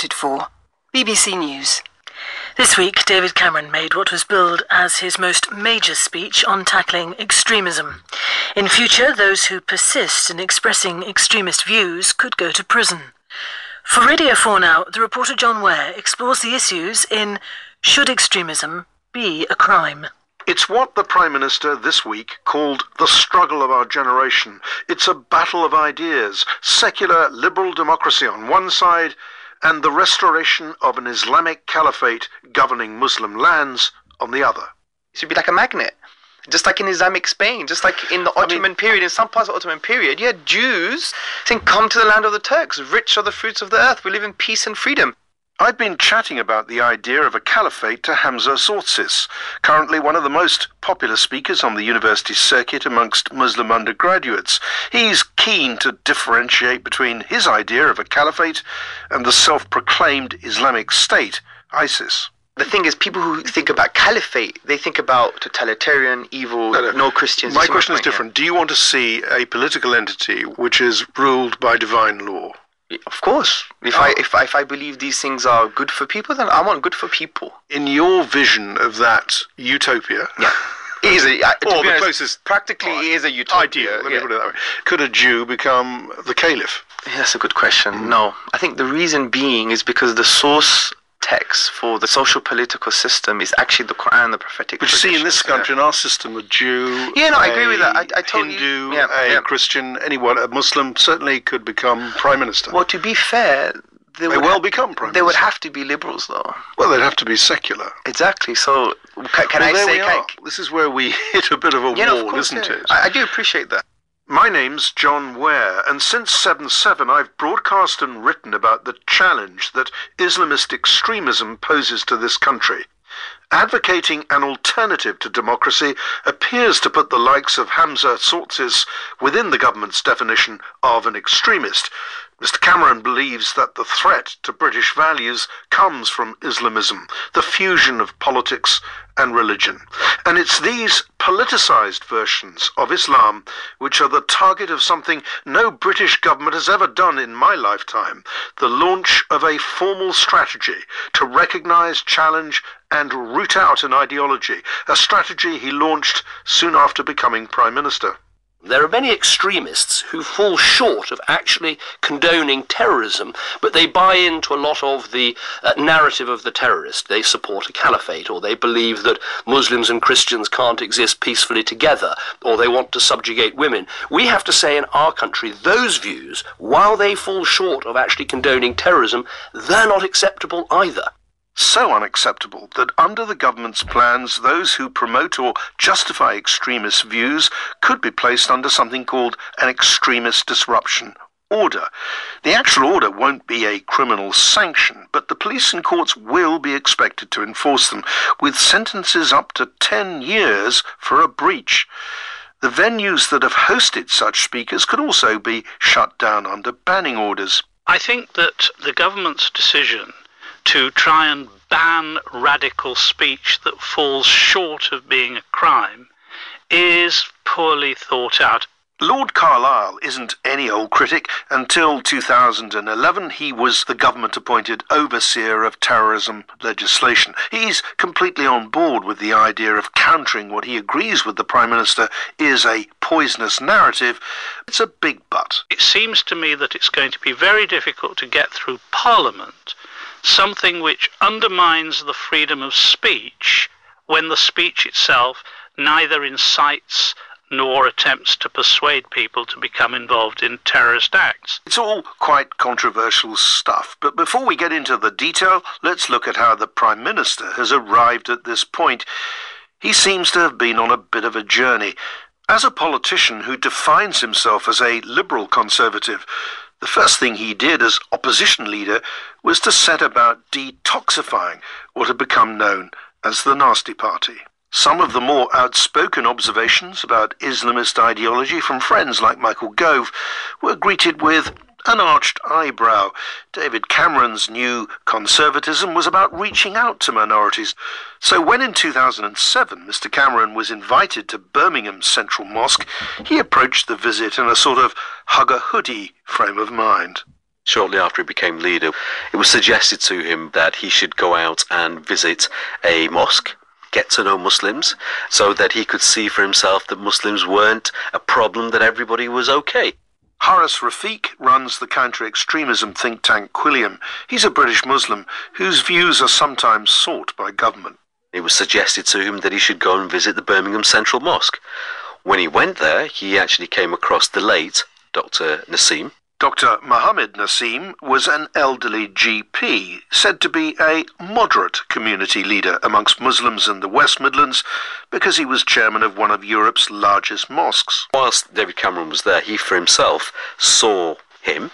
voted for. BBC News. This week, David Cameron made what was billed as his most major speech on tackling extremism. In future, those who persist in expressing extremist views could go to prison. For Radio 4 Now, the reporter John Ware explores the issues in Should Extremism Be a Crime? It's what the Prime Minister this week called the struggle of our generation. It's a battle of ideas, secular liberal democracy on one side, and the restoration of an Islamic caliphate governing Muslim lands on the other. It should be like a magnet, just like in Islamic Spain, just like in the Ottoman period. In some parts of the Ottoman period, you had Jews saying, "Come to the land of the Turks, rich are the fruits of the earth, we live in peace and freedom." I've been chatting about the idea of a caliphate to Hamza Tzortzis, currently one of the most popular speakers on the university circuit amongst Muslim undergraduates. He's keen to differentiate between his idea of a caliphate and the self-proclaimed Islamic State, ISIS. The thing is, people who think about caliphate, they think about totalitarian, evil, no Christians. My question is different. Do you want to see a political entity which is ruled by divine law? Of course. If I believe these things are good for people, then I want good for people. In your vision of that utopia, yeah, it is the closest practically it is a utopia. Ideal. Let me put it that way. Could a Jew become the caliph? Yeah, that's a good question. No, I think the reason being is because the source text for the social political system is actually the Quran, the prophetic tradition. But you see, in this country, in our system, a Jew, I agree with that. I totally, Hindu, a Christian, anyone, a Muslim certainly could become prime minister. Well, to be fair, they would become prime minister. They would have to be liberals, though. Well, they'd have to be secular. Exactly. So, this is where we hit a bit of a wall, isn't it? I do appreciate that. My name's John Ware, and since 7/7 I've broadcast and written about the challenge that Islamist extremism poses to this country. Advocating an alternative to democracy appears to put the likes of Hamza Tzortzis within the government's definition of an extremist. Mr. Cameron believes that the threat to British values comes from Islamism, the fusion of politics and religion. And it's these politicised versions of Islam which are the target of something no British government has ever done in my lifetime, the launch of a formal strategy to recognise, challenge and root out an ideology, a strategy he launched soon after becoming Prime Minister. There are many extremists who fall short of actually condoning terrorism, but they buy into a lot of the narrative of the terrorist. They support a caliphate, or they believe that Muslims and Christians can't exist peacefully together, or they want to subjugate women. We have to say in our country, those views, while they fall short of actually condoning terrorism, they're not acceptable either. So unacceptable that under the government's plans, those who promote or justify extremist views could be placed under something called an extremist disruption order. The actual order won't be a criminal sanction, but the police and courts will be expected to enforce them, with sentences up to 10 years for a breach. The venues that have hosted such speakers could also be shut down under banning orders. I think that the government's decision to try and ban radical speech that falls short of being a crime is poorly thought out. Lord Carlisle isn't any old critic. Until 2011, he was the government-appointed overseer of terrorism legislation. He's completely on board with the idea of countering what he agrees with the Prime Minister is a poisonous narrative. It's a big but. It seems to me that it's going to be very difficult to get through Parliament something which undermines the freedom of speech when the speech itself neither incites nor attempts to persuade people to become involved in terrorist acts. It's all quite controversial stuff, but before we get into the detail, let's look at how the Prime Minister has arrived at this point. He seems to have been on a bit of a journey. As a politician who defines himself as a liberal conservative, the first thing he did as opposition leader was to set about detoxifying what had become known as the Nasty Party. Some of the more outspoken observations about Islamist ideology from friends like Michael Gove were greeted with an arched eyebrow. David Cameron's new conservatism was about reaching out to minorities. So when in 2007 Mr. Cameron was invited to Birmingham's Central Mosque, he approached the visit in a sort of hug-a-hoodie frame of mind. Shortly after he became leader, it was suggested to him that he should go out and visit a mosque, get to know Muslims, so that he could see for himself that Muslims weren't a problem, that everybody was okay. Horace Rafiq runs the counter-extremism think tank Quilliam. He's a British Muslim whose views are sometimes sought by government. It was suggested to him that he should go and visit the Birmingham Central Mosque. When he went there, he actually came across the late Dr. Nassim. Dr. Mohammed Nassim was an elderly GP, said to be a moderate community leader amongst Muslims in the West Midlands because he was chairman of one of Europe's largest mosques. Whilst David Cameron was there, he for himself saw him,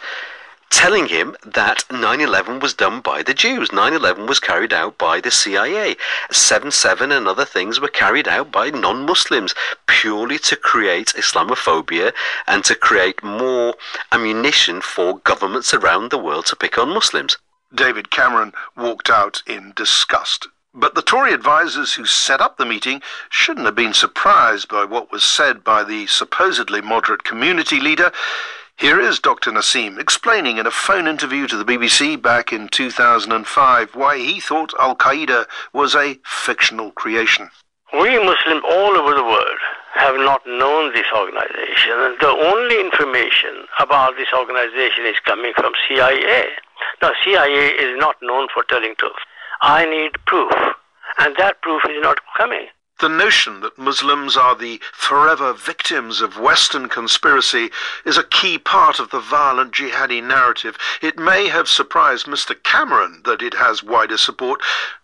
telling him that 9/11 was done by the Jews. 9/11 was carried out by the CIA. 7/7 and other things were carried out by non-Muslims, purely to create Islamophobia and to create more ammunition for governments around the world to pick on Muslims. David Cameron walked out in disgust. But the Tory advisers who set up the meeting shouldn't have been surprised by what was said by the supposedly moderate community leader. Here is Dr. Nassim explaining in a phone interview to the BBC back in 2005 why he thought Al-Qaeda was a fictional creation. We Muslims all over the world have not known this organization, and the only information about this organization is coming from CIA. Now, CIA is not known for telling truth. I need proof, and that proof is not coming. The notion that Muslims are the forever victims of Western conspiracy is a key part of the violent jihadi narrative. It may have surprised Mr. Cameron that it has wider support,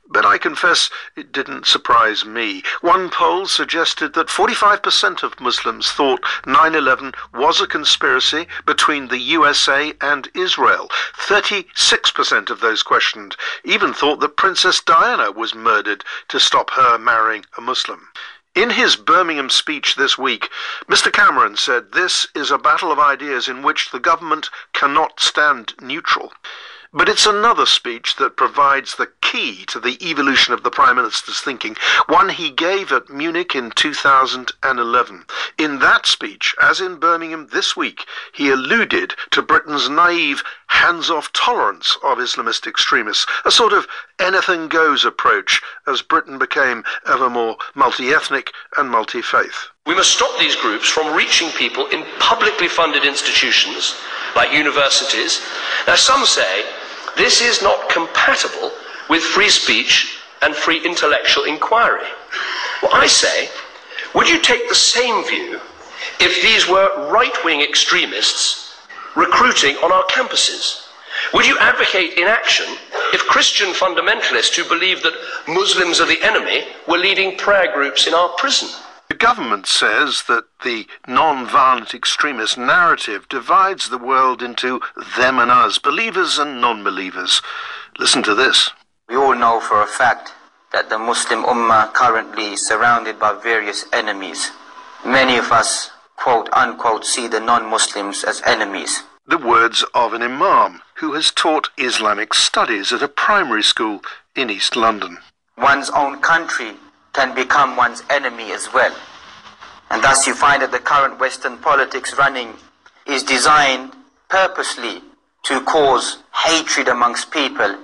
but I confess it didn't surprise me. One poll suggested that 45% of Muslims thought 9/11 was a conspiracy between the USA and Israel. 36% of those questioned even thought that Princess Diana was murdered to stop her marrying a Muslim. In his Birmingham speech this week, Mr. Cameron said this is a battle of ideas in which the government cannot stand neutral. But it's another speech that provides the key to the evolution of the Prime Minister's thinking, one he gave at Munich in 2011. In that speech, as in Birmingham this week, he alluded to Britain's naive, hands-off tolerance of Islamist extremists, a sort of anything-goes approach as Britain became ever more multi-ethnic and multi-faith. We must stop these groups from reaching people in publicly funded institutions like universities. Now, some say this is not compatible with free speech and free intellectual inquiry. Well, I say, would you take the same view if these were right-wing extremists recruiting on our campuses? Would you advocate inaction if Christian fundamentalists who believe that Muslims are the enemy were leading prayer groups in our prison? The government says that the non-violent extremist narrative divides the world into them and us, believers and non-believers. Listen to this. We all know for a fact that the Muslim Ummah currently is surrounded by various enemies. Many of us, quote unquote, see the non-Muslims as enemies. The words of an imam who has taught Islamic studies at a primary school in East London. One's own country can become one's enemy as well. And thus you find that the current Western politics running is designed purposely to cause hatred amongst people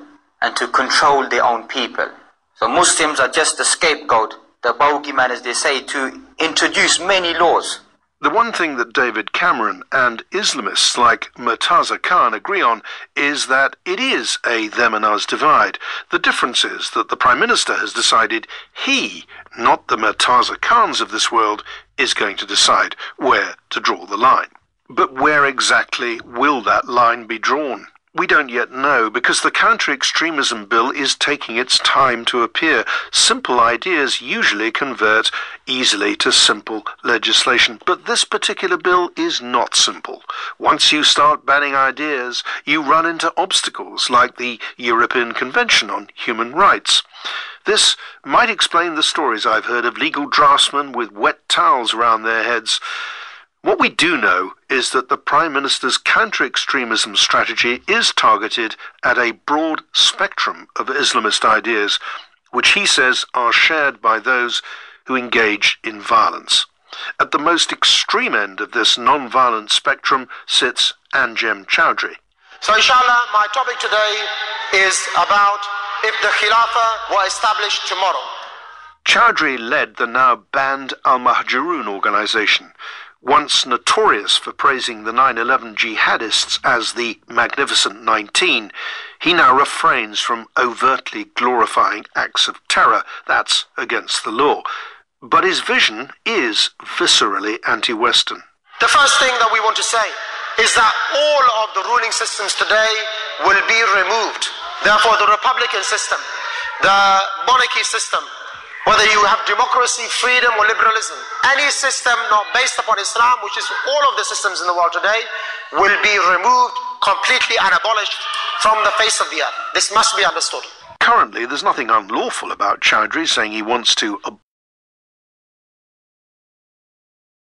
and to control their own people. So Muslims are just the scapegoat, the bogeyman as they say, to introduce many laws. The one thing that David Cameron and Islamists like Murtaza Khan agree on is that it is a them and us divide. The difference is that the Prime Minister has decided he, not the Murtaza Khans of this world, is going to decide where to draw the line. But where exactly will that line be drawn? We don't yet know, because the counter-extremism bill is taking its time to appear. Simple ideas usually convert easily to simple legislation, but this particular bill is not simple. Once you start banning ideas, you run into obstacles like the European Convention on Human Rights. This might explain the stories I've heard of legal draftsmen with wet towels around their heads. What we do know is that the Prime Minister's counter-extremism strategy is targeted at a broad spectrum of Islamist ideas, which he says are shared by those who engage in violence. At the most extreme end of this non-violent spectrum sits Anjem Choudhury. So inshallah, my topic today is about if the Khilafah were established tomorrow. Chowdhury led the now banned Al-Mahjouroun organization. Once notorious for praising the 9/11 jihadists as the Magnificent 19, he now refrains from overtly glorifying acts of terror. That's against the law. But his vision is viscerally anti-Western. The first thing that we want to say is that all of the ruling systems today will be removed. Therefore, the Republican system, the monarchy system, whether you have democracy, freedom, or liberalism, any system not based upon Islam, which is all of the systems in the world today, will be removed completely and abolished from the face of the earth. This must be understood. Currently, there's nothing unlawful about Chowdhury saying he wants to